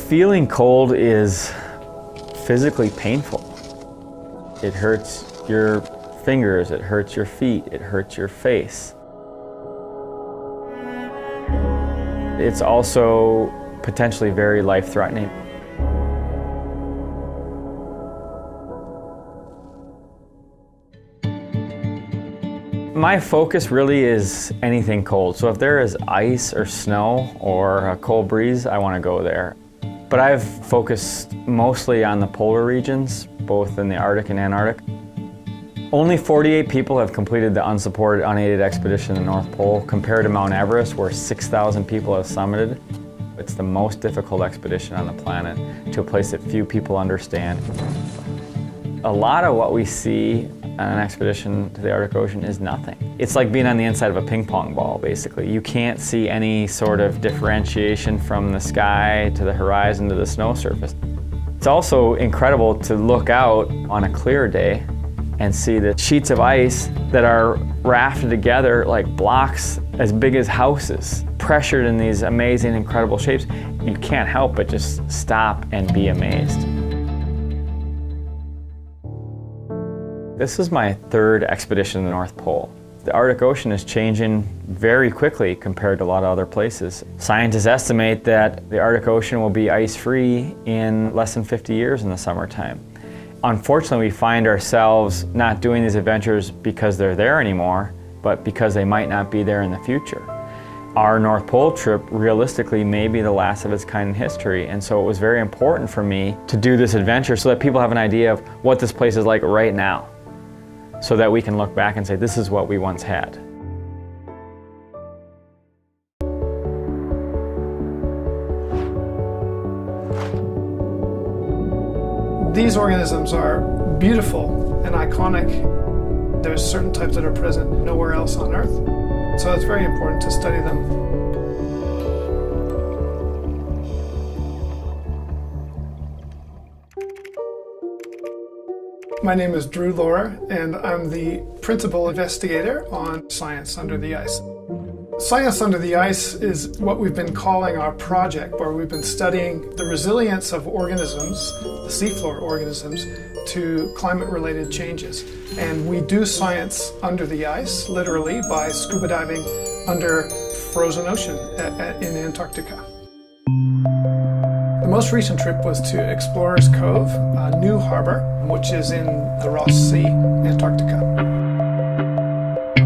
Feeling cold is physically painful. It hurts your fingers, it hurts your feet, it hurts your face. It's also potentially very life-threatening. My focus really is anything cold. So if there is ice or snow or a cold breeze, I want to go there. But I've focused mostly on the polar regions, both in the Arctic and Antarctic. Only 48 people have completed the unsupported, unaided expedition to the North Pole, compared to Mount Everest, where 6,000 people have summited. It's the most difficult expedition on the planet to a place that few people understand. A lot of what we see on an expedition to the Arctic Ocean is nothing. It's like being on the inside of a ping pong ball, basically. You can't see any sort of differentiation from the sky to the horizon to the snow surface. It's also incredible to look out on a clear day and see the sheets of ice that are rafted together like blocks as big as houses, pressured in these amazing, incredible shapes. You can't help but just stop and be amazed. This is my third expedition to the North Pole. The Arctic Ocean is changing very quickly compared to a lot of other places. Scientists estimate that the Arctic Ocean will be ice-free in less than 50 years in the summertime. Unfortunately, we find ourselves not doing these adventures because they're there anymore, but because they might not be there in the future. Our North Pole trip realistically may be the last of its kind in history, and so it was very important for me to do this adventure so that people have an idea of what this place is like right now, so that we can look back and say, this is what we once had. These organisms are beautiful and iconic. There's certain types that are present nowhere else on Earth. So it's very important to study them. My name is Drew Laura, and I'm the principal investigator on Science Under the Ice. Science Under the Ice is what we've been calling our project, where we've been studying the resilience of organisms, the seafloor organisms, to climate-related changes. And we do science under the ice, literally, by scuba diving under frozen ocean in Antarctica. The most recent trip was to Explorers Cove, New Harbor, which is in the Ross Sea, Antarctica.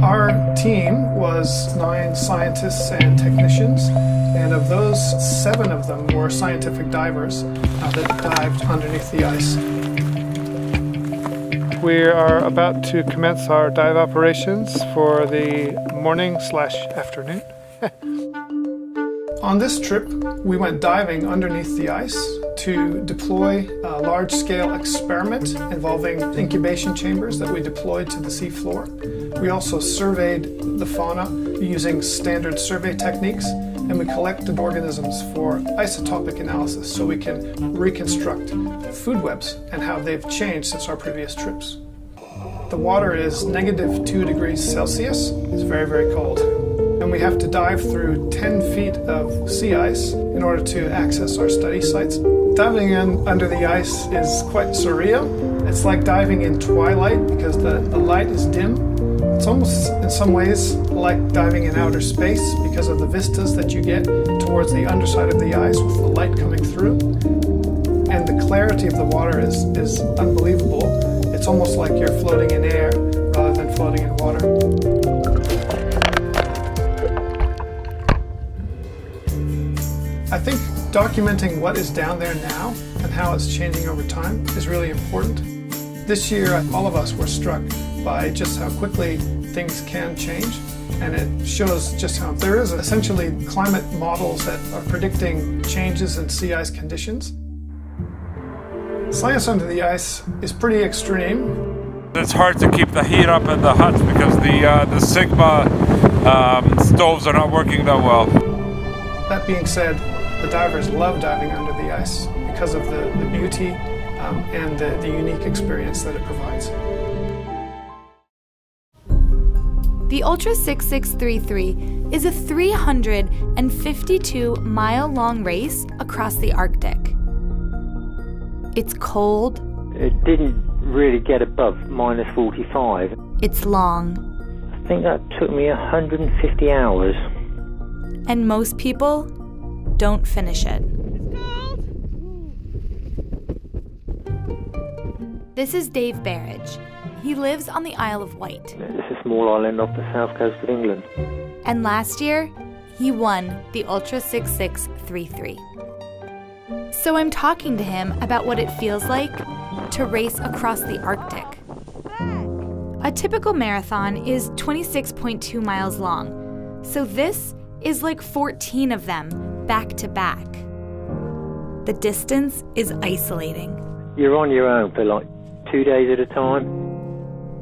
Our team was 9 scientists and technicians, and of those, 7 of them were scientific divers that dived underneath the ice. We are about to commence our dive operations for the morning/afternoon. On this trip, we went diving underneath the ice to deploy a large-scale experiment involving incubation chambers that we deployed to the seafloor. We also surveyed the fauna using standard survey techniques, and we collected organisms for isotopic analysis so we can reconstruct food webs and how they've changed since our previous trips. The water is -2 degrees Celsius. It's very, very cold. And we have to dive through 10 feet of sea ice in order to access our study sites. Diving under the ice is quite surreal. It's like diving in twilight because the light is dim. It's almost, in some ways, like diving in outer space because of the vistas that you get towards the underside of the ice with the light coming through. And the clarity of the water is unbelievable. It's almost like you're floating in air rather than floating in water. I think documenting what is down there now and how it's changing over time is really important. This year, all of us were struck by just how quickly things can change, and it shows just how there is essentially climate models that are predicting changes in sea ice conditions. Science under the ice is pretty extreme. It's hard to keep the heat up in the huts because the Sigma stoves are not working that well. That being said, the divers love diving under the ice because of the beauty and the unique experience that it provides. The Ultra 6633 is a 352-mile-long race across the Arctic. It's cold. It didn't really get above minus 45. It's long. I think that took me 150 hours. And most people don't finish it. This is Dave Barrage. He lives on the Isle of Wight. It's a small island off the south coast of England. And last year, he won the Ultra 6633. So I'm talking to him about what it feels like to race across the Arctic. A typical marathon is 26.2 miles long, so this is like 14 of them back to back. The distance is isolating. You're on your own for like 2 days at a time.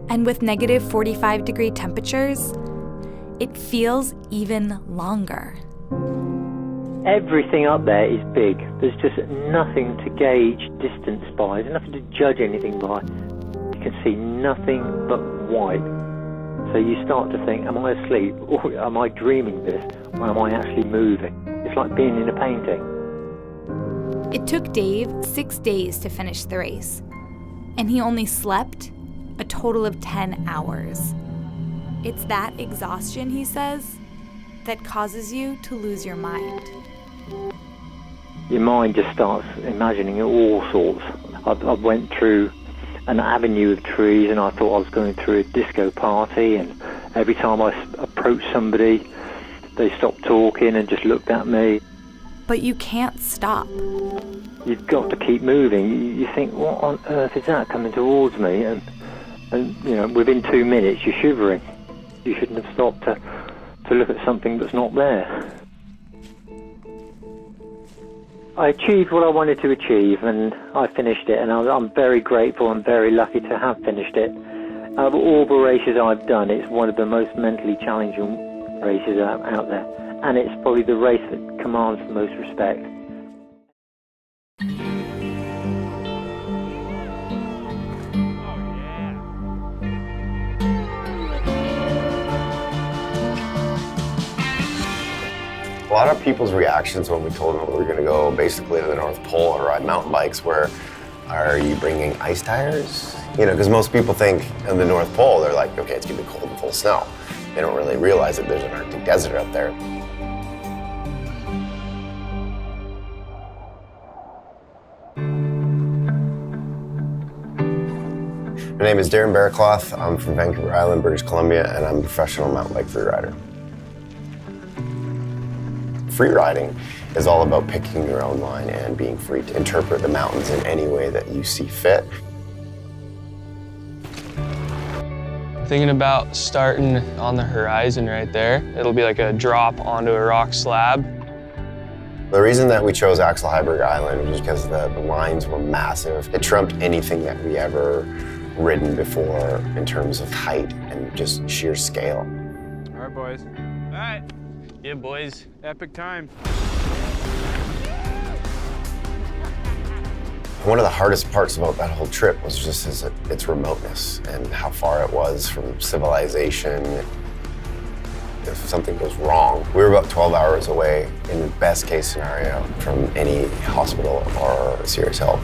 And with negative 45-degree temperatures, it feels even longer. Everything up there is big. There's just nothing to gauge distance by. There's nothing to judge anything by. You can see nothing but white. So you start to think, am I asleep? Or am I dreaming this? Or am I actually moving? It's like being in a painting. It took Dave 6 days to finish the race, and he only slept a total of 10 hours. It's that exhaustion, he says, that causes you to lose your mind. Your mind just starts imagining all sorts. I went through an avenue of trees and I thought I was going through a disco party, and every time I approached somebody, they stopped talking and just looked at me. But you can't stop. You've got to keep moving. You think, what on earth is that coming towards me? And you know, within 2 minutes you're shivering. You shouldn't have stopped to look at something that's not there. I achieved what I wanted to achieve, and I finished it, and I'm very grateful and very lucky to have finished it. Of all the races I've done, it's one of the most mentally challenging races out there, and it's probably the race that commands the most respect. A lot of people's reactions when we told them we were going to go basically to the North Pole and ride mountain bikes were, are you bringing ice tires? You know, because most people think of the North Pole, they're like, okay, it's going to be cold and full of snow. They don't really realize that there's an Arctic desert up there. My name is Darren Bearcloth. I'm from Vancouver Island, British Columbia, and I'm a professional mountain bike freerider. Freeriding is all about picking your own line and being free to interpret the mountains in any way that you see fit. Thinking about starting on the horizon right there. It'll be like a drop onto a rock slab. The reason that we chose Axel Heiberg Island was because the lines were massive. It trumped anything that we ever ridden before in terms of height and just sheer scale. All right, boys. All right. Yeah, boys. Epic time. One of the hardest parts about that whole trip was just its remoteness and how far it was from civilization. If something goes wrong, we were about 12 hours away, in the best case scenario, from any hospital or serious help.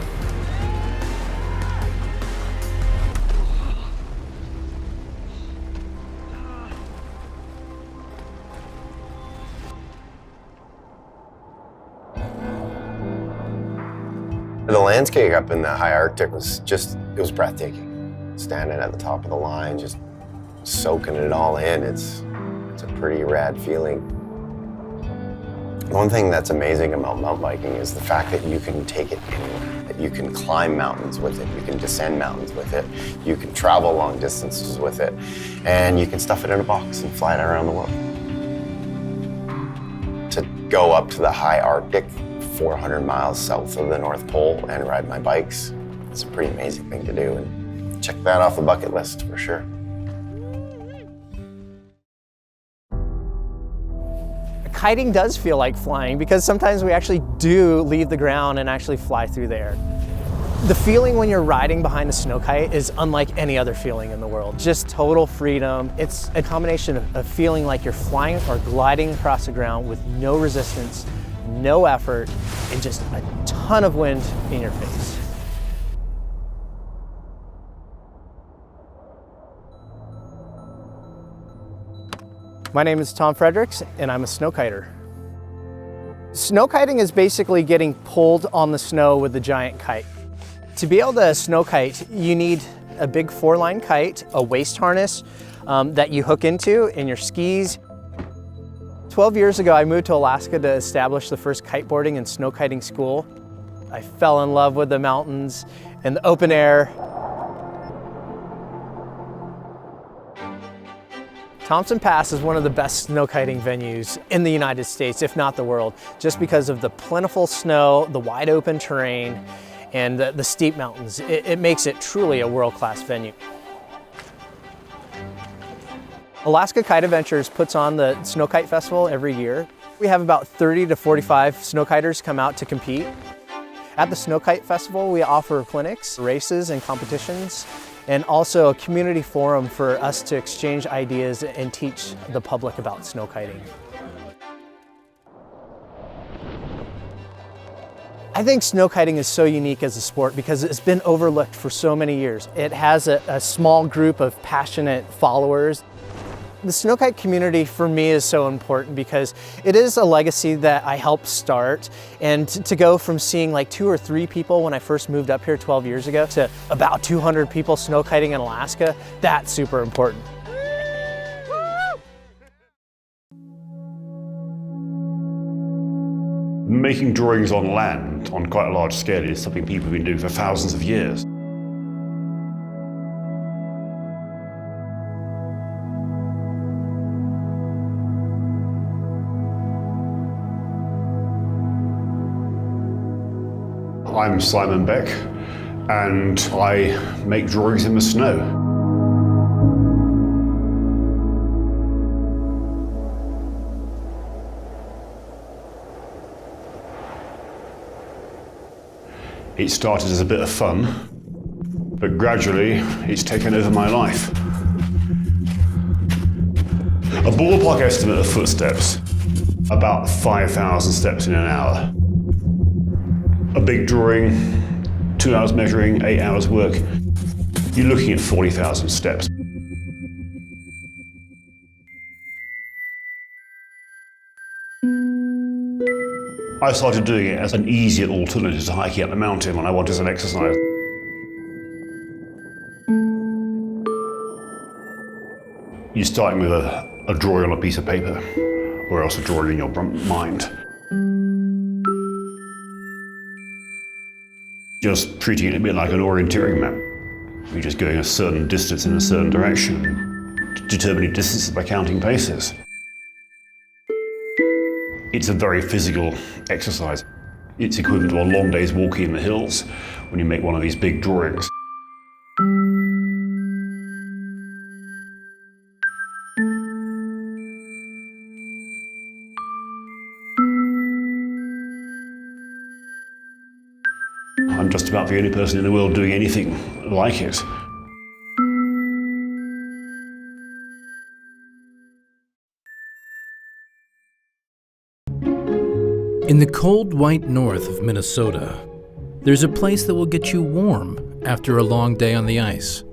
The landscape up in the high Arctic was it was breathtaking. Standing at the top of the line, just soaking it all in. It's a pretty rad feeling. One thing that's amazing about mountain biking is the fact that you can take it anywhere, that you can climb mountains with it, you can descend mountains with it, you can travel long distances with it, and you can stuff it in a box and fly it around the world. To go up to the high Arctic, 400 miles south of the North Pole, and ride my bikes, it's a pretty amazing thing to do, and check that off the bucket list for sure. Kiting does feel like flying because sometimes we actually do leave the ground and actually fly through the air. The feeling when you're riding behind a snow kite is unlike any other feeling in the world. Just total freedom. It's a combination of feeling like you're flying or gliding across the ground with no resistance, no effort, and just a ton of wind in your face. My name is Tom Fredericks, and I'm a snowkiter. Snowkiting is basically getting pulled on the snow with a giant kite. To be able to snowkite, you need a big 4-line kite, a waist harness that you hook into, and your skis. 12 years ago, I moved to Alaska to establish the first kiteboarding and snowkiting school. I fell in love with the mountains and the open air. Thompson Pass is one of the best snowkiting venues in the United States, if not the world, just because of the plentiful snow, the wide open terrain, and the steep mountains. It makes it truly a world-class venue. Alaska Kite Adventures puts on the Snow Kite Festival every year. We have about 30 to 45 snowkiters come out to compete. At the Snow Kite Festival, we offer clinics, races, and competitions, and also a community forum for us to exchange ideas and teach the public about snowkiting. I think snowkiting is so unique as a sport because it's been overlooked for so many years. It has a small group of passionate followers. The snowkite community for me is so important because it is a legacy that I helped start, and to go from seeing like 2 or 3 people when I first moved up here 12 years ago to about 200 people snowkiting in Alaska, that's super important. Making drawings on land on quite a large scale is something people have been doing for thousands of years. I'm Simon Beck, and I make drawings in the snow. It started as a bit of fun, but gradually it's taken over my life. A ballpark estimate of footsteps, about 5,000 steps in an hour. A big drawing, 2 hours measuring, 8 hours work, you're looking at 40,000 steps. I started doing it as an easier alternative to hiking up the mountain when I wanted some exercise. You're starting with a drawing on a piece of paper, or else a drawing in your mind. Just treating it a bit like an orienteering map. You're just going a certain distance in a certain direction, determining distances by counting paces. It's a very physical exercise. It's equivalent to a long day's walking in the hills when you make one of these big drawings. I'm just about the only person in the world doing anything like it. In the cold white north of Minnesota, there's a place that will get you warm after a long day on the ice.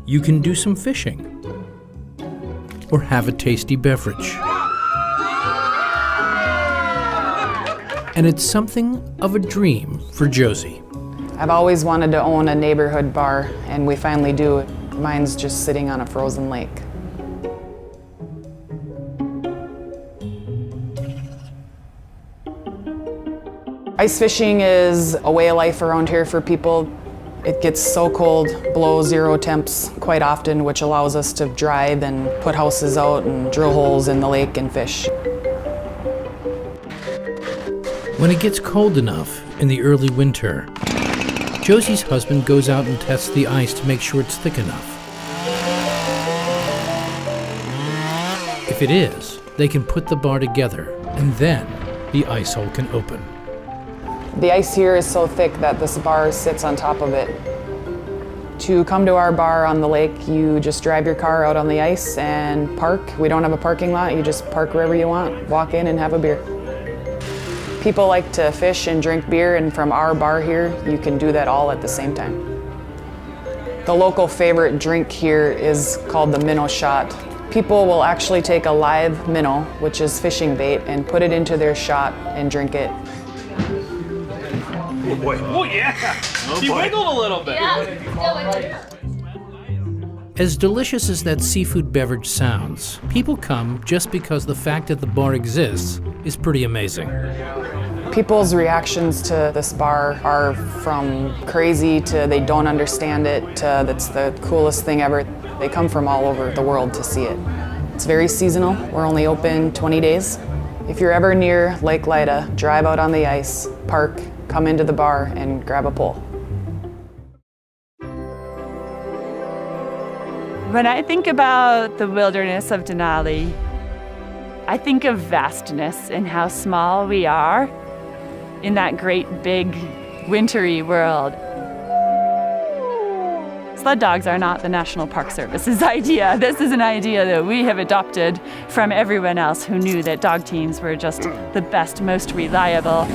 You can do some fishing or have a tasty beverage. And it's something of a dream for Josie. I've always wanted to own a neighborhood bar, and we finally do. Mine's just sitting on a frozen lake. Ice fishing is a way of life around here for people. It gets so cold, below 0 temps quite often, which allows us to drive and put houses out and drill holes in the lake and fish. When it gets cold enough in the early winter, Josie's husband goes out and tests the ice to make sure it's thick enough. If it is, they can put the bar together, and then the ice hole can open. The ice here is so thick that this bar sits on top of it. To come to our bar on the lake, you just drive your car out on the ice and park. We don't have a parking lot, you just park wherever you want, walk in and have a beer. People like to fish and drink beer, and from our bar here, you can do that all at the same time. The local favorite drink here is called the minnow shot. People will actually take a live minnow, which is fishing bait, and put it into their shot and drink it. Oh boy. Oh yeah! Oh, he wiggled a little bit. Yeah. As delicious as that seafood beverage sounds, people come just because the fact that the bar exists is pretty amazing. People's reactions to this bar are from crazy to they don't understand it to that's the coolest thing ever. They come from all over the world to see it. It's very seasonal. We're only open 20 days. If you're ever near Lake Lida, drive out on the ice, park, come into the bar and grab a pull. When I think about the wilderness of Denali, I think of vastness and how small we are in that great big wintry world. Sled dogs are not the National Park Service's idea. This is an idea that we have adopted from everyone else who knew that dog teams were just the best, most reliable,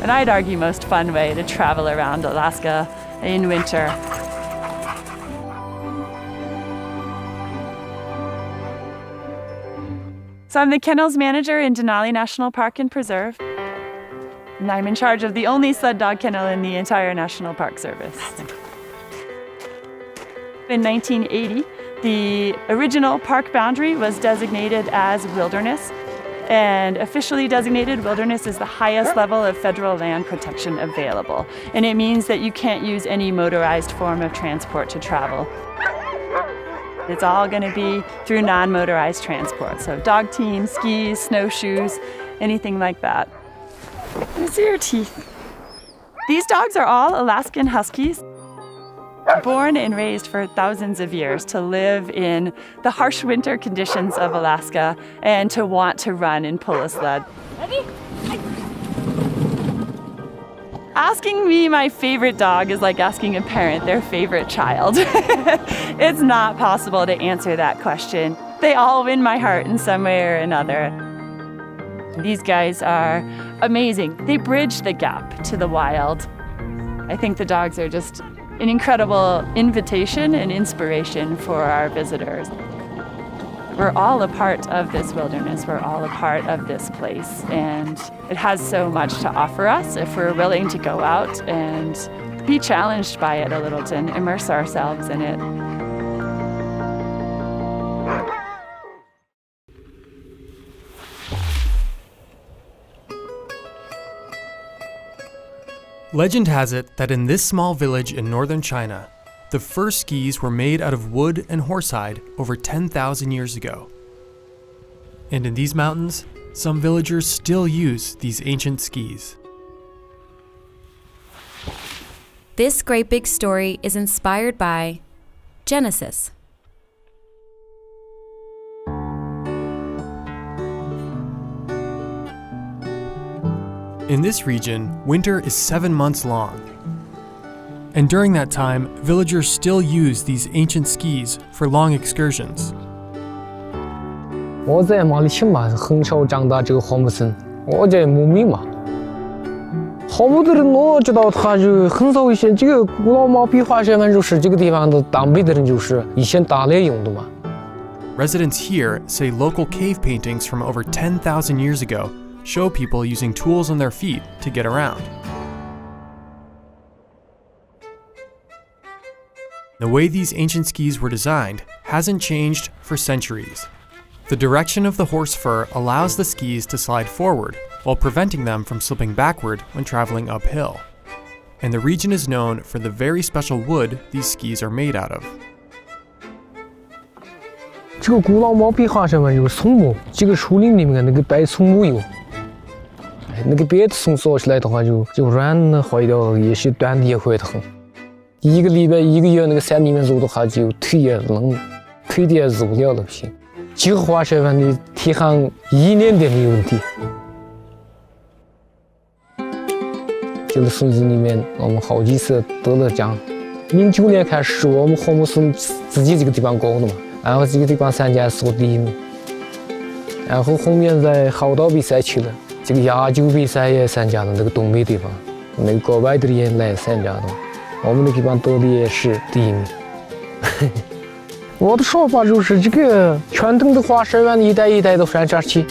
and I'd argue most fun way to travel around Alaska in winter. So I'm the kennels manager in Denali National Park and Preserve, and I'm in charge of the only sled dog kennel in the entire National Park Service. In 1980, the original park boundary was designated as wilderness, and officially designated wilderness is the highest level of federal land protection available. And it means that you can't use any motorized form of transport to travel. It's all going to be through non-motorized transport. So dog teams, skis, snowshoes, anything like that. Let me see your teeth. These dogs are all Alaskan Huskies, born and raised for thousands of years to live in the harsh winter conditions of Alaska and to want to run and pull a sled. Ready? Asking me my favorite dog is like asking a parent their favorite child. It's not possible to answer that question. They all win my heart in some way or another. These guys are amazing. They bridge the gap to the wild. I think the dogs are just an incredible invitation and inspiration for our visitors. We're all a part of this wilderness. We're all a part of this place, and it has so much to offer us if we're willing to go out and be challenged by it a little and immerse ourselves in it. Legend has it that in this small village in northern China, the first skis were made out of wood and horsehide over 10,000 years ago. And in these mountains, some villagers still use these ancient skis. This great big story is inspired by Genesis. In this region, winter is 7 months long. And during that time, villagers still use these ancient skis for long excursions. 我在马里西马很少长大这个花木森，我在牧民嘛。花木的人我知道他就很早以前这个古老马匹化身份就是这个地方的当兵的人就是以前打猎用的嘛。Residents here say local cave paintings from over 10,000 years ago show people using tools on their feet to get around. The way these ancient skis were designed hasn't changed for centuries. The direction of the horse fur allows the skis to slide forward while preventing them from slipping backward when traveling uphill. And the region is known for the very special wood these skis are made out of. 这个古老毛皮化身份就是松木，这个树林里面那个白松木油，那个别的松做起来的话就软的坏掉，也是断的也坏得很。一个礼拜一个月那个山里面走的话，就腿也冷，腿也走不了了不行。这个化身份的体行1年都没有问题。就是村子里面我们好几次得了奖。09年开始，我们项目是自己这个地方搞的嘛，然后这个地方3届是我第1名，然后后面在好多比赛去了，这个亚洲比赛也参加了，那个东北地方，那个国外的人来参加的，我们那地方得的也是第1名。我的说法就是这个传统的滑雪员一代一代都传下去。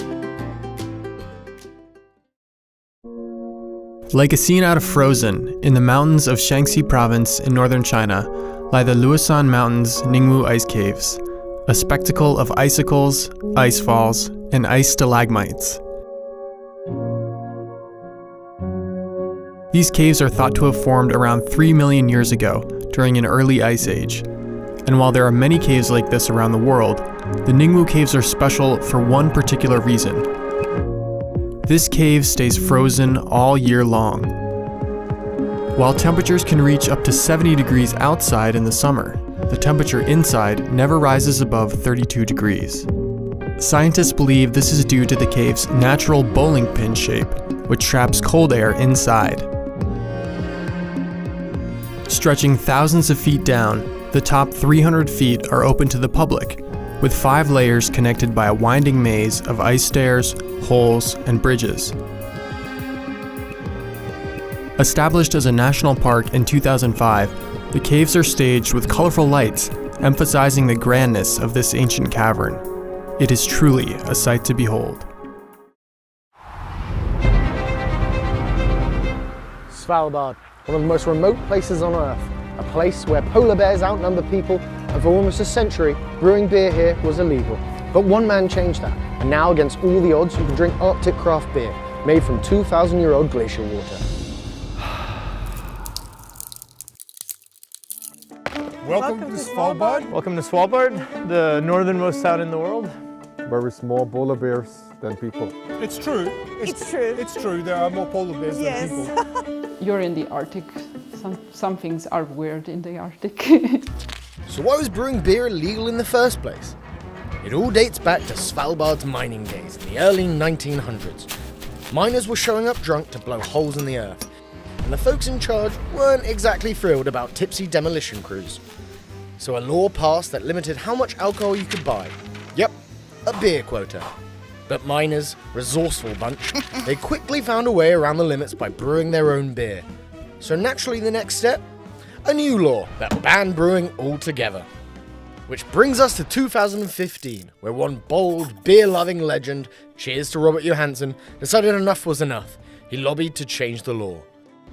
Like a scene out of Frozen, in the mountains of Shaanxi Province in northern China lie the Luosan Mountains Ningwu Ice Caves, a spectacle of icicles, ice falls, and ice stalagmites. These caves are thought to have formed around 3 million years ago during an early ice age. And while there are many caves like this around the world, the Ningwu Caves are special for one particular reason. This cave stays frozen all year long. While temperatures can reach up to 70 degrees outside in the summer, the temperature inside never rises above 32 degrees. Scientists believe this is due to the cave's natural bowling pin shape, which traps cold air inside. Stretching thousands of feet down, the top 300 feet are open to the public, with 5 layers connected by a winding maze of ice stairs, holes, and bridges. Established as a national park in 2005, the caves are staged with colorful lights, emphasizing the grandness of this ancient cavern. It is truly a sight to behold. Svalbard, one of the most remote places on Earth. A place where polar bears outnumber people, and for almost a century, brewing beer here was illegal. But one man changed that, and now against all the odds, you can drink Arctic craft beer, made from 2,000-year-old glacier water. Welcome to Svalbard. Welcome to Svalbard, the northernmost town in the world. Very small polar bears than people. It's true. It's true. It's true. There are more polar bears than people. You're in the Arctic. Some things are weird in the Arctic. So why was brewing beer illegal in the first place? It all dates back to Svalbard's mining days in the early 1900s. Miners were showing up drunk to blow holes in the earth, and the folks in charge weren't exactly thrilled about tipsy demolition crews. So a law passed that limited how much alcohol you could buy. Yep, a beer quota. But miners, resourceful bunch, they quickly found a way around the limits by brewing their own beer. So naturally the next step, a new law that banned brewing altogether. Which brings us to 2015, where one bold, beer-loving legend, cheers to Robert Johansson, decided enough was enough. He lobbied to change the law.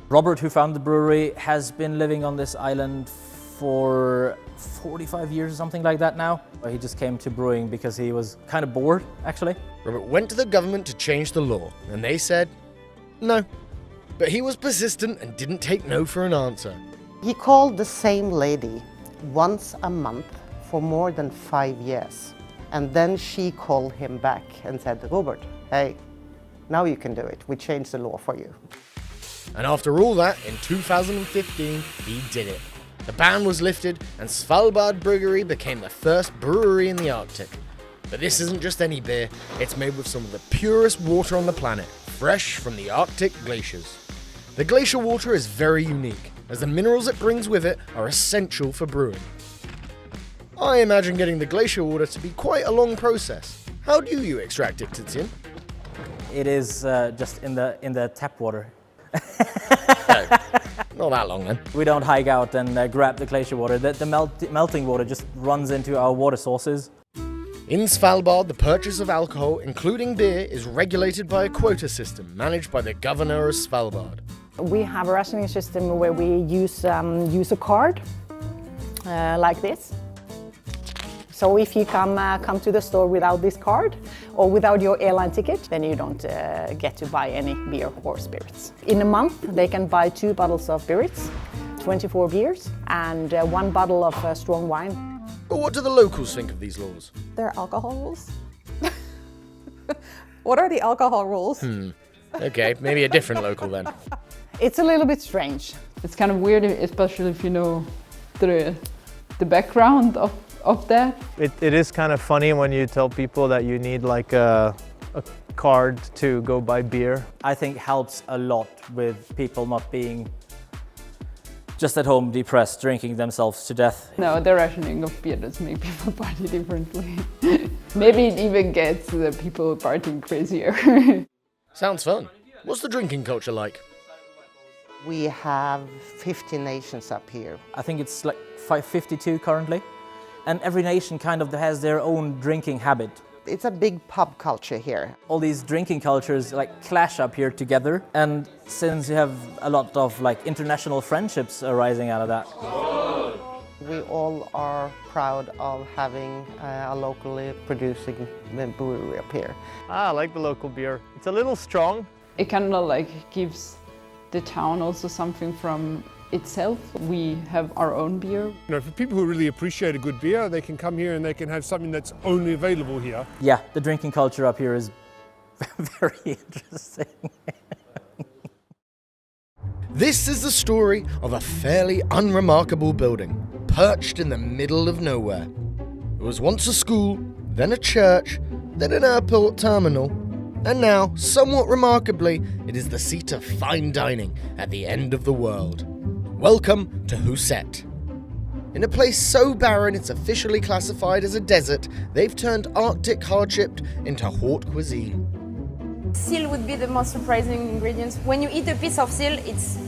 Robert, who founded the brewery, has been living on this island for 45 years or something like that now. He just came to brewing because he was kind of bored, actually. Robert went to the government to change the law, and they said no. But he was persistent and didn't take no for an answer. He called the same lady once a month for more than 5 years. And then she called him back and said, Robert, hey, now you can do it. We changed the law for you. And after all that, in 2015, he did it. The ban was lifted, and Svalbard Brewery became the first brewery in the Arctic. But this isn't just any beer, it's made with some of the purest water on the planet, fresh from the Arctic glaciers. The glacier water is very unique, as the minerals it brings with it are essential for brewing. I imagine getting the glacier water to be quite a long process. How do you extract it, Titian? It is just in the tap water. Not that long then. We don't hike out and grab the glacier water. The melting water just runs into our water sources. In Svalbard, the purchase of alcohol, including beer, is regulated by a quota system managed by the governor of Svalbard. We have a rationing system where we use a card like this. So if you come to the store without this card or without your airline ticket, then you don't get to buy any beer or spirits. In a month, they can buy 2 bottles of spirits, 24 beers, and 1 bottle of strong wine. But what do the locals think of these laws? There are alcohol rules? What are the alcohol rules? Okay, maybe a different local then. It's a little bit strange. It's kind of weird, especially if you know the background of that. It is kind of funny when you tell people that you need like a card to go buy beer. I think helps a lot with people not being just at home depressed, drinking themselves to death. No, the rationing of beer does make people party differently. Maybe it even gets the people partying crazier. Sounds fun. What's the drinking culture like? We have 50 nations up here. I think it's like 52 currently. And every nation kind of has their own drinking habit. It's a big pub culture here. All these drinking cultures like clash up here together. And since you have a lot of like international friendships arising out of that. We all are proud of having a locally producing brewery up here. I like the local beer. It's a little strong. It kind of like gives the town also something from itself. We have our own beer. You know, for people who really appreciate a good beer, they can come here and they can have something that's only available here. Yeah, the drinking culture up here is very interesting. This is the story of a fairly unremarkable building, perched in the middle of nowhere. It was once a school, then a church, then an airport terminal, and now, somewhat remarkably, it is the seat of fine dining at the end of the world. Welcome to Husset. In a place so barren it's officially classified as a desert, they've turned Arctic hardship into haute cuisine. Seal would be the most surprising ingredient. When you eat a piece of seal, it's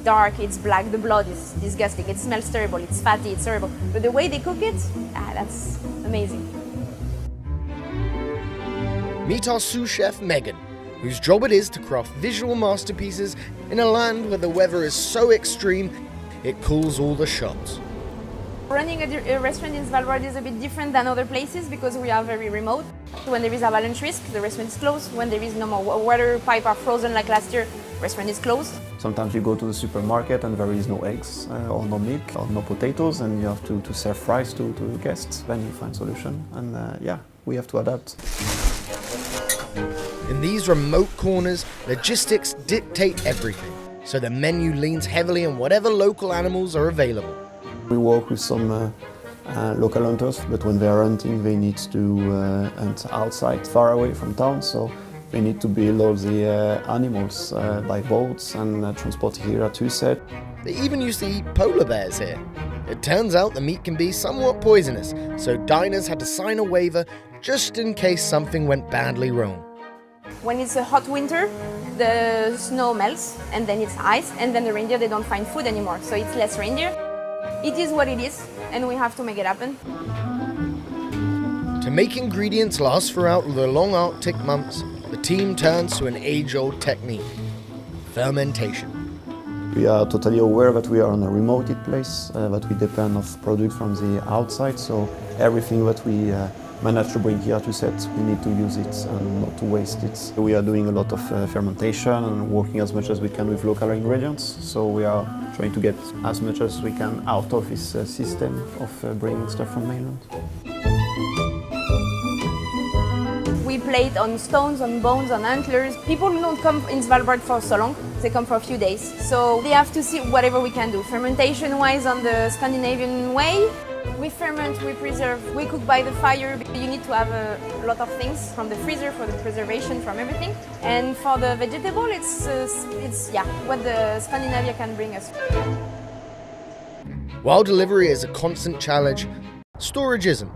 dark, it's black, the blood is disgusting, it smells terrible, it's fatty, it's horrible. But the way they cook it, that's amazing. Meet our sous chef Megan, whose job it is to craft visual masterpieces in a land where the weather is so extreme it cools all the shots. Running a restaurant in Svalbard is a bit different than other places because we are very remote. When there is avalanche risk, the restaurant is closed. When there is no more water pipe are frozen like last year, restaurant is closed. Sometimes you go to the supermarket and there is no eggs or no milk or no potatoes and you have to serve fries to guests. Then you find solution and yeah, we have to adapt. In these remote corners, logistics dictate everything, so the menu leans heavily on whatever local animals are available. We work with some local hunters, but when they are hunting, they need to hunt outside, far away from town, so they need to build all the animals by boats and transport here at Husset. They even used to eat polar bears here. It turns out the meat can be somewhat poisonous, so diners had to sign a waiver just in case something went badly wrong. When it's a hot winter, the snow melts and then it's ice and then the reindeer, they don't find food anymore, so it's less reindeer. It is what it is and we have to make it happen. To make ingredients last throughout the long Arctic months, the team turns to an age-old technique, fermentation. We are totally aware that we are in a remote place, that we depend on products from the outside, so everything that we manage to bring here to set, we need to use it and not to waste it. We are doing a lot of fermentation and working as much as we can with local ingredients, so we are trying to get as much as we can out of this system of bringing stuff from mainland. We play it on stones, on bones, on antlers. People don't come in Svalbard for so long, they come for a few days. So they have to see whatever we can do. Fermentation-wise on the Scandinavian way, we ferment, we preserve, we cook by the fire. You need to have a lot of things from the freezer for the preservation, from everything. And for the vegetable, it's what the Scandinavia can bring us. While delivery is a constant challenge, storage isn't.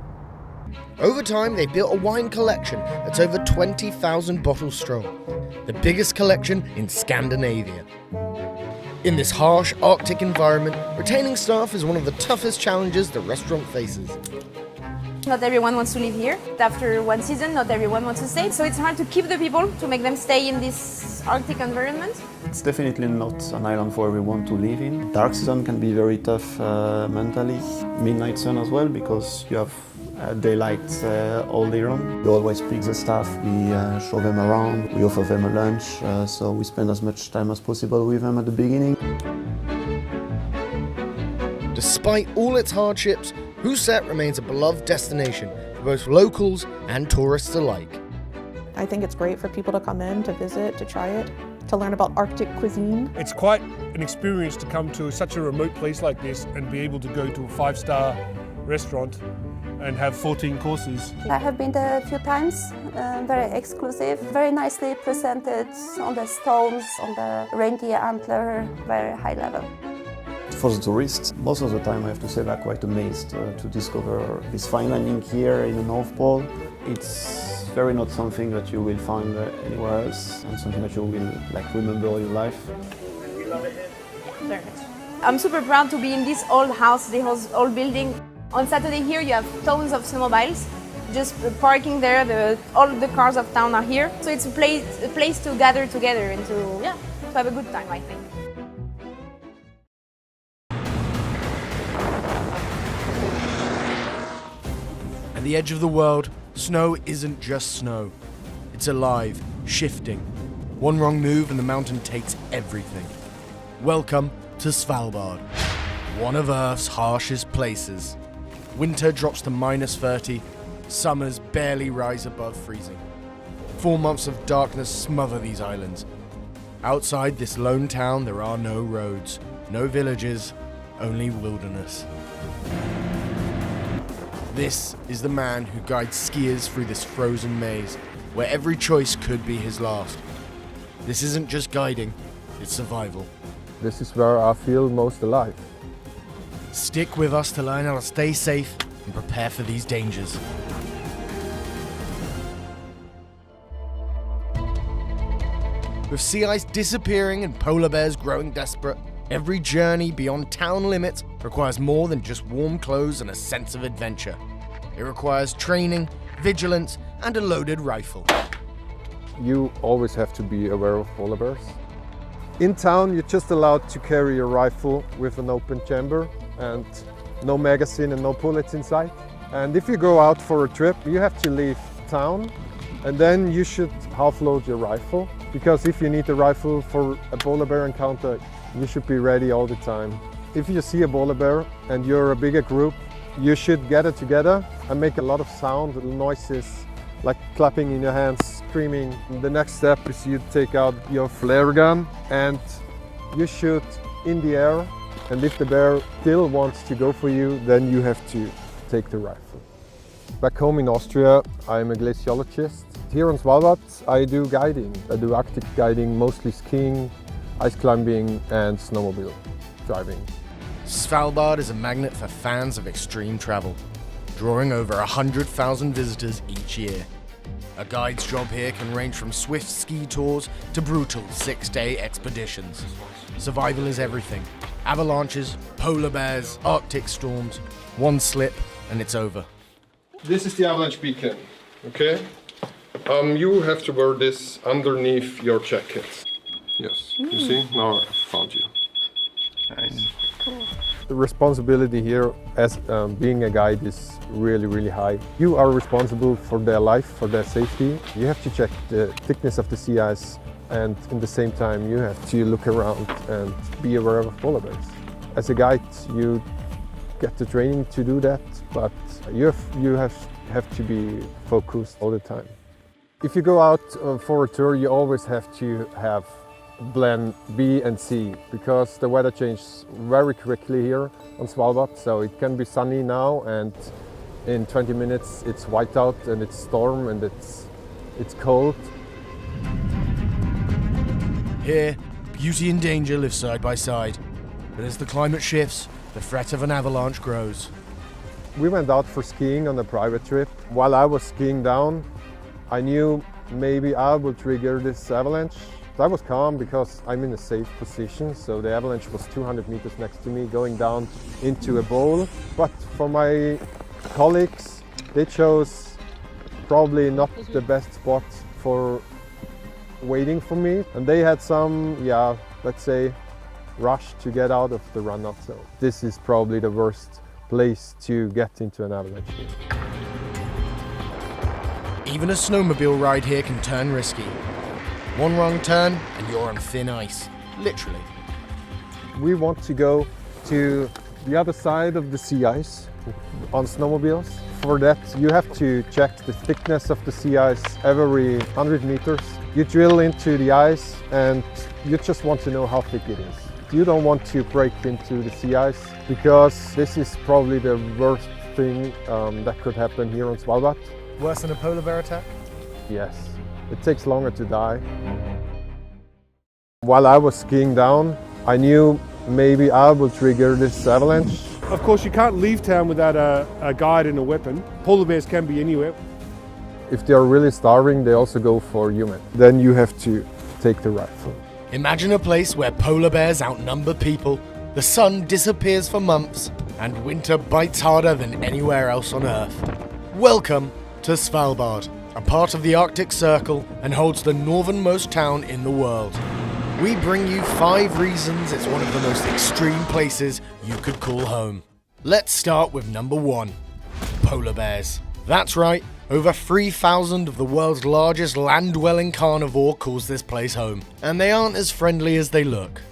Over time, they built a wine collection that's over 20,000 bottles strong, the biggest collection in Scandinavia. In this harsh Arctic environment, retaining staff is one of the toughest challenges the restaurant faces. Not everyone wants to live here. After one season, not everyone wants to stay. So it's hard to keep the people, to make them stay in this Arctic environment. It's definitely not an island for everyone to live in. Dark season can be very tough mentally. Midnight sun as well, because you have daylight all day long. We always pick the staff, we show them around, we offer them a lunch, so we spend as much time as possible with them at the beginning. Despite all its hardships, Husset remains a beloved destination for both locals and tourists alike. I think it's great for people to come in, to visit, to try it, to learn about Arctic cuisine. It's quite an experience to come to such a remote place like this and be able to go to a 5-star restaurant and have 14 courses. I have been there a few times. very exclusive, very nicely presented on the stones, on the reindeer antler, very high level. For the tourists, most of the time I have to say they're quite amazed to discover this fine landing here in the North Pole. It's very not something that you will find anywhere else, and something that you will remember all your life. Very nice. I'm super proud to be in this old house, this old building. On Saturday here you have tons of snowmobiles just parking there. All the cars of town are here, so it's a place to gather together and to have a good time, I think. At the edge of the world, snow isn't just snow. It's alive, shifting. One wrong move and the mountain takes everything. Welcome to Svalbard, one of Earth's harshest places. Winter drops to -30, summers barely rise above freezing. 4 months of darkness smother these islands. Outside this lone town, there are no roads, no villages, only wilderness. This is the man who guides skiers through this frozen maze, where every choice could be his last. This isn't just guiding, it's survival. This is where I feel most alive. Stick with us to learn how to stay safe and prepare for these dangers. With sea ice disappearing and polar bears growing desperate, every journey beyond town limits requires more than just warm clothes and a sense of adventure. It requires training, vigilance, and a loaded rifle. You always have to be aware of polar bears. In town, you're just allowed to carry a rifle with an open chamber and no magazine and no bullets inside. And if you go out for a trip, you have to leave town and then you should half-load your rifle, because if you need a rifle for a polar bear encounter, you should be ready all the time. If you see a polar bear and you're a bigger group, you should gather together and make a lot of sound, little noises, like clapping in your hands, screaming. The next step is you take out your flare gun and you shoot in the air. And if the bear still wants to go for you, then you have to take the rifle. Back home in Austria, I'm a glaciologist. Here on Svalbard, I do guiding. I do Arctic guiding, mostly skiing, ice climbing and snowmobile driving. Svalbard is a magnet for fans of extreme travel, drawing over 100,000 visitors each year. A guide's job here can range from swift ski tours to brutal 6-day expeditions. Survival is everything. Avalanches, polar bears, Arctic storms. One slip and it's over. This is the avalanche beacon, okay? You have to wear this underneath your jacket. Yes, you see? Now I found you. Nice. Cool. The responsibility here as being a guide is really, really high. You are responsible for their life, for their safety. You have to check the thickness of the sea ice, and in the same time you have to look around and be aware of polar bears. As a guide, you get the training to do that, but you have to be focused all the time. If you go out for a tour, you always have to have plan B and C, because the weather changes very quickly here on Svalbard. So it can be sunny now and in 20 minutes it's whiteout and it's storm and it's cold. Here, beauty and danger live side by side. But as the climate shifts, the threat of an avalanche grows. We went out for skiing on a private trip. While I was skiing down, I knew maybe I would trigger this avalanche. I was calm because I'm in a safe position, so the avalanche was 200 meters next to me going down into a bowl. But for my colleagues, they chose probably not the best spot for waiting for me. And they had some, let's say, rush to get out of the runoff zone. This is probably the worst place to get into an avalanche here. Even a snowmobile ride here can turn risky. One wrong turn and you're on thin ice, literally. We want to go to the other side of the sea ice on snowmobiles. For that, you have to check the thickness of the sea ice every 100 meters. You drill into the ice and you just want to know how thick it is. You don't want to break into the sea ice, because this is probably the worst thing that could happen here on Svalbard. Worse than a polar bear attack? Yes, it takes longer to die. While I was skiing down, I knew maybe I will trigger this avalanche. Of course, you can't leave town without a guide and a weapon. Polar bears can be anywhere. If they are really starving, they also go for human. Then you have to take the rifle. Imagine a place where polar bears outnumber people, the sun disappears for months, and winter bites harder than anywhere else on Earth. Welcome to Svalbard, a part of the Arctic Circle and holds the northernmost town in the world. We bring you 5 reasons it's one of the most extreme places you could call home. Let's start with number 1, polar bears. That's right, over 3,000 of the world's largest land-dwelling carnivore calls this place home, and they aren't as friendly as they look.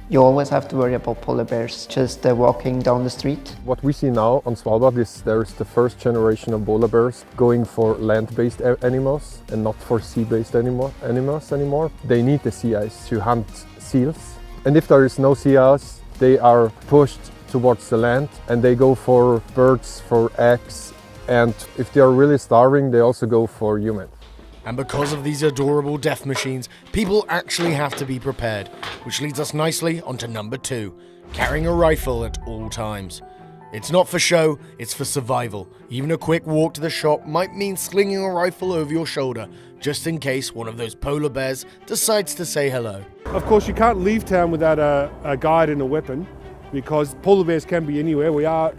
You always have to worry about polar bears just walking down the street. What we see now on Svalbard is there's the first generation of polar bears going for land-based animals and not for sea-based animals anymore. They need the sea ice to hunt seals. And if there is no sea ice, they are pushed towards the land and they go for birds, for eggs. And if they are really starving, they also go for humans. And because of these adorable death machines, people actually have to be prepared, which leads us nicely onto number 2, carrying a rifle at all times. It's not for show, it's for survival. Even a quick walk to the shop might mean slinging a rifle over your shoulder, just in case one of those polar bears decides to say hello. Of course, you can't leave town without a guide and a weapon, because polar bears can be anywhere. We are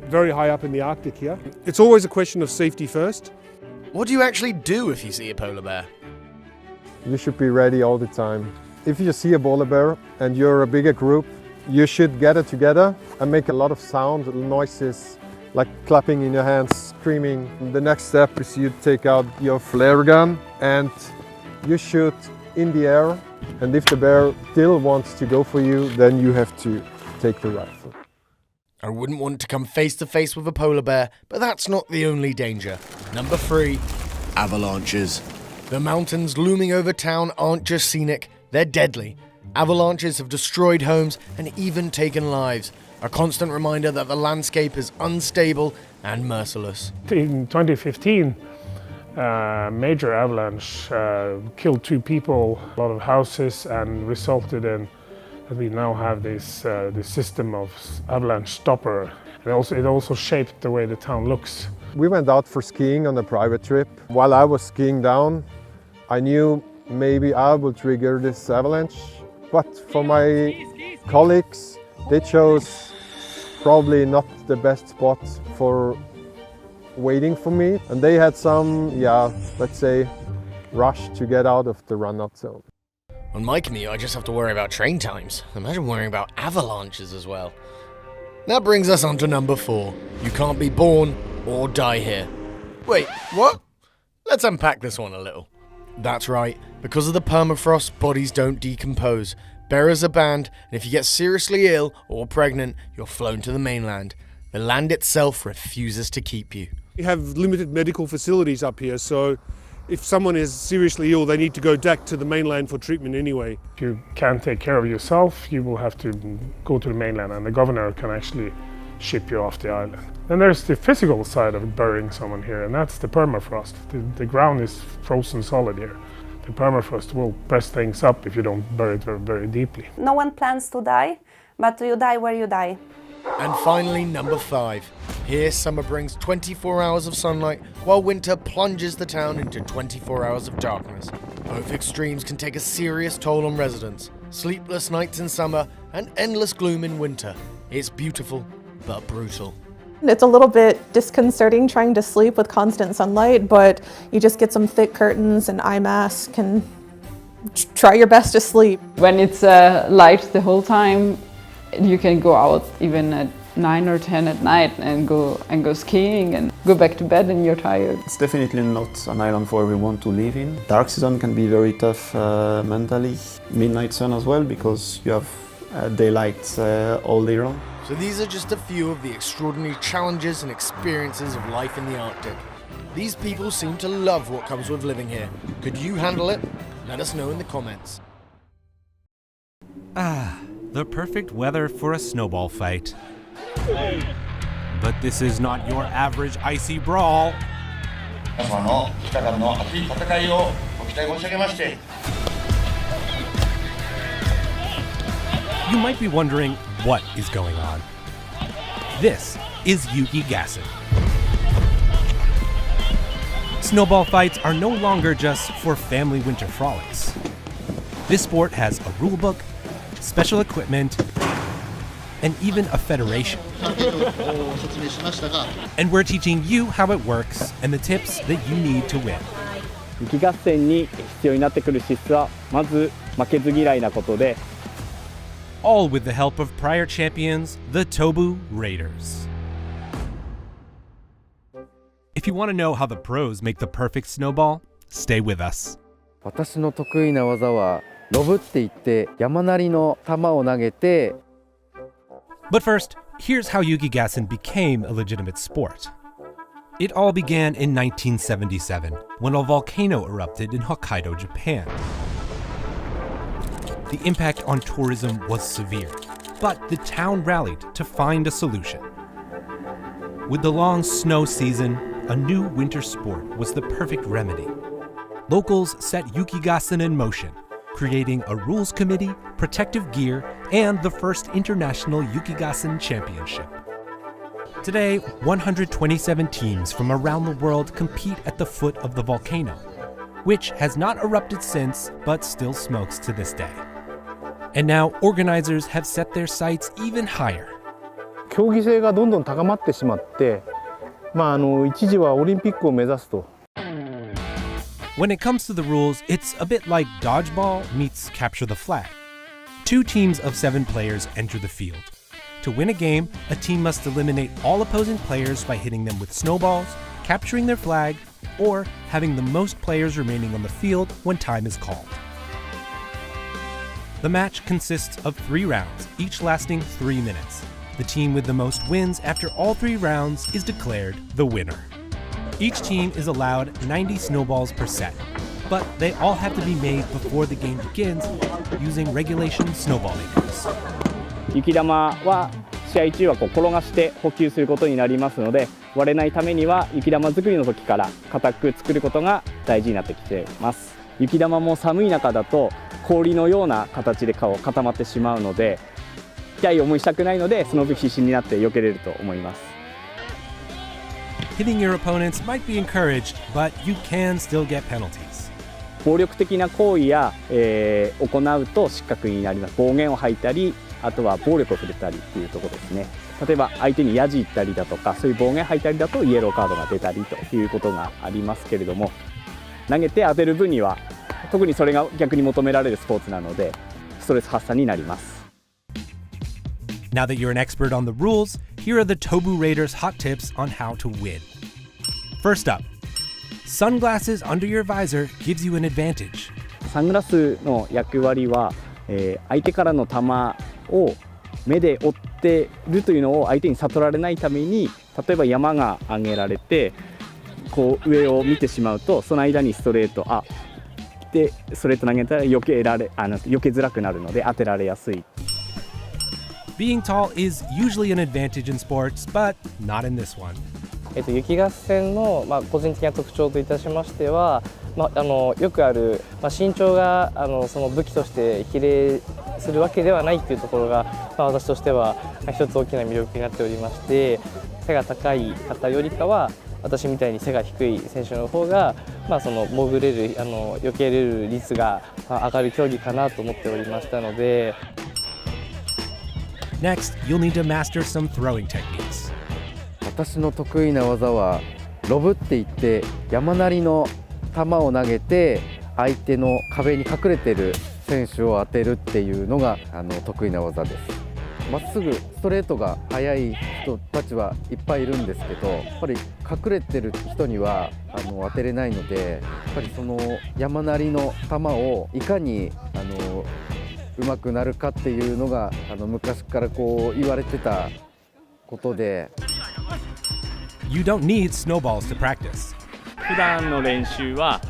very high up in the Arctic here. It's always a question of safety first. What do you actually do if you see a polar bear? You should be ready all the time. If you see a polar bear and you're a bigger group, you should gather together and make a lot of sound, noises, like clapping in your hands, screaming. The next step is you take out your flare gun and you shoot in the air. And if the bear still wants to go for you, then you have to take the rifle. I wouldn't want to come face to face with a polar bear, but that's not the only danger. Number 3, avalanches. The mountains looming over town aren't just scenic, they're deadly. Avalanches have destroyed homes and even taken lives. A constant reminder that the landscape is unstable and merciless. In 2015, a major avalanche killed 2 people, a lot of houses, and resulted in that we now have this system of avalanche stopper. It also shaped the way the town looks. We went out for skiing on a private trip. While I was skiing down, I knew maybe I will trigger this avalanche. But for my colleagues, they chose probably not the best spot for waiting for me. And they had some, let's say, rush to get out of the run-out zone. On my commute, I just have to worry about train times. Imagine worrying about avalanches as well. That brings us on to number 4. You can't be born or die here. Wait, what? Let's unpack this one a little. That's right, because of the permafrost, bodies don't decompose. Bearers are banned, and if you get seriously ill or pregnant, you're flown to the mainland. The land itself refuses to keep you. We have limited medical facilities up here, so if someone is seriously ill, they need to go back to the mainland for treatment anyway. If you can't take care of yourself, you will have to go to the mainland, and the governor can actually ship you off the island. Then there's the physical side of burying someone here, and that's the permafrost. The ground is frozen solid here. The permafrost will press things up if you don't bury it very, very deeply. No one plans to die, but you die where you die. And finally, number 5. Here, summer brings 24 hours of sunlight, while winter plunges the town into 24 hours of darkness. Both extremes can take a serious toll on residents. Sleepless nights in summer and endless gloom in winter. It's beautiful, but brutal. It's a little bit disconcerting trying to sleep with constant sunlight, but you just get some thick curtains and eye mask and try your best to sleep. When it's light the whole time, you can go out even at 9 or 10 at night and go skiing and go back to bed and you're tired. It's definitely not an island for everyone to live in. Dark season can be very tough mentally. Midnight sun as well, because you have daylight all day long. So these are just a few of the extraordinary challenges and experiences of life in the Arctic. These people seem to love what comes with living here. Could you handle it? Let us know in the comments. The perfect weather for a snowball fight. But this is not your average icy brawl. 皆様の北からの熱い戦いをご期待申し上げまして。You might be wondering what is going on. This is Yukigassen. Snowball fights are no longer just for family winter frolics. This sport has a rule book, special equipment, and even a federation. And we're teaching you how it works and the tips that you need to win. 雪合戦に必要になってくる資質はまず負けず嫌いなことで、 all with the help of prior champions, the Tobu Raiders. If you want to know how the pros make the perfect snowball, stay with us. 私の得意な技はロブって言って山なりの球を投げて。 But first, here's how Yukigassen became a legitimate sport. It all began in 1977 when a volcano erupted in Hokkaido, Japan. The impact on tourism was severe, but the town rallied to find a solution. With the long snow season, a new winter sport was the perfect remedy. Locals set Yukigassen in motion, creating a rules committee, protective gear, and the first international Yukigassen championship. Today, 127 teams from around the world compete at the foot of the volcano, which has not erupted since, but still smokes to this day. And now organizers have set their sights even higher. 競技性がどんどん高まってしまって、一時はオリンピックを目指すと。When it comes to the rules, it's a bit like dodgeball meets capture the flag. 2 teams of 7 players enter the field. To win a game, a team must eliminate all opposing players by hitting them with snowballs, capturing their flag, or having the most players remaining on the field when time is called. The match consists of 3 rounds, each lasting 3 minutes. The team with the most wins after all 3 rounds is declared the winner. Each team is allowed 90 snowballs per set, but they all have to be made before the game begins using regulation snowball makers. 雪玉は試合中は転がして補給することになりますので、割れないためには雪玉作りの時から固く作ることが大事になってきています。雪玉も寒い中だと氷のような形で固まってしまうので、痛い思いしたくないので、その分必死になって避けれると思います。Hitting your opponents might be encouraged, but you can still get penalties. 暴力的な行為や、行うと失格になります。暴言を吐いたり、あとは暴力を振れたりっていうところですね。例えば相手にヤジ言ったりだとか、そういう暴言吐いたりだとイエローカードが出たりということがありますけれども、投げて当てる分には特にそれが逆に求められるスポーツなので、ストレス発散になります。Now that you're an expert on the rules, here are the Tobu Raiders' hot tips on how to win. First up, sunglasses under your visor gives you an advantage. サングラスの役割は、相手からの球を目で追っているというのを相手に悟られないために、例えば山が上げられてこう上を見てしまうと、その間にストレートでストレート投げたら避けづらくなるので当てられやすい。Being tall is usually an advantage in sports, but not in this one. 雪合戦の、個人的な特徴といたしましては、よくある、身長がその武器として比例するわけではないというところが、私としては一つ大きな魅力になっておりまして、背が高い方よりかは私みたいに背が低い選手の方が、その潜れる避けれる率が上がる競技かなと思っておりましたので。Next, you'll need to master some throwing techniques. 私の得意な技はロブって言って山なりの球を投げて相手の壁に隠れている選手を当てるっていうのが得意な技です。まっすぐストレートが速い人たちはいっぱいいるんですけど、やっぱり隠れてる人には当てれないので、やっぱりその山なりの球をいかにうまくなるかっていうのが昔からこう言われてたことで。You don't need snowballs to practice. 普段の練習は、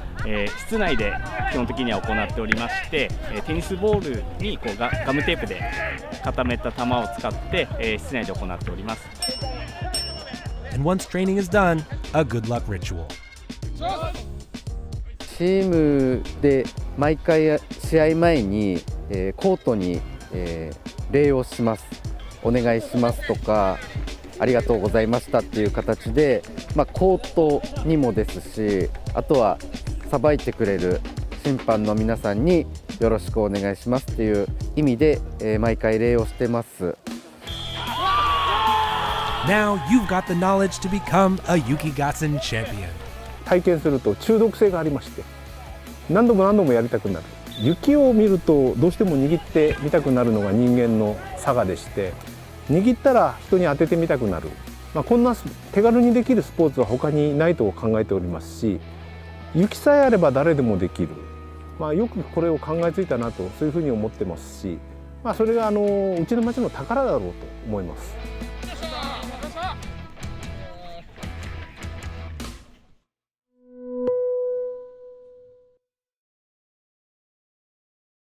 室内で基本的には行っておりまして、テニスボールにこうガムテープで固めた球を使って、室内で行っております。And once training is done, a good luck ritual. チームで毎回試合前に、コートに、礼をします、お願いしますとか、ありがとうございましたっていう形で、コートにもですし、あとはさばいてくれる審判の皆さんによろしくお願いしますっていう意味で、毎回礼をしてます。Now you've got the knowledge to become a Yukigatsun champion. 体験すると中毒性がありまして、何度もやりたくなる。雪を見るとどうしても握ってみたくなるのが人間の差がでして、握ったら人に当ててみたくなる、こんな手軽にできるスポーツは他にないと考えておりますし、雪さえあれば誰でもできる、よくこれを考えついたなと、そういうふうに思ってますし、それがうちの町の宝だろうと思います。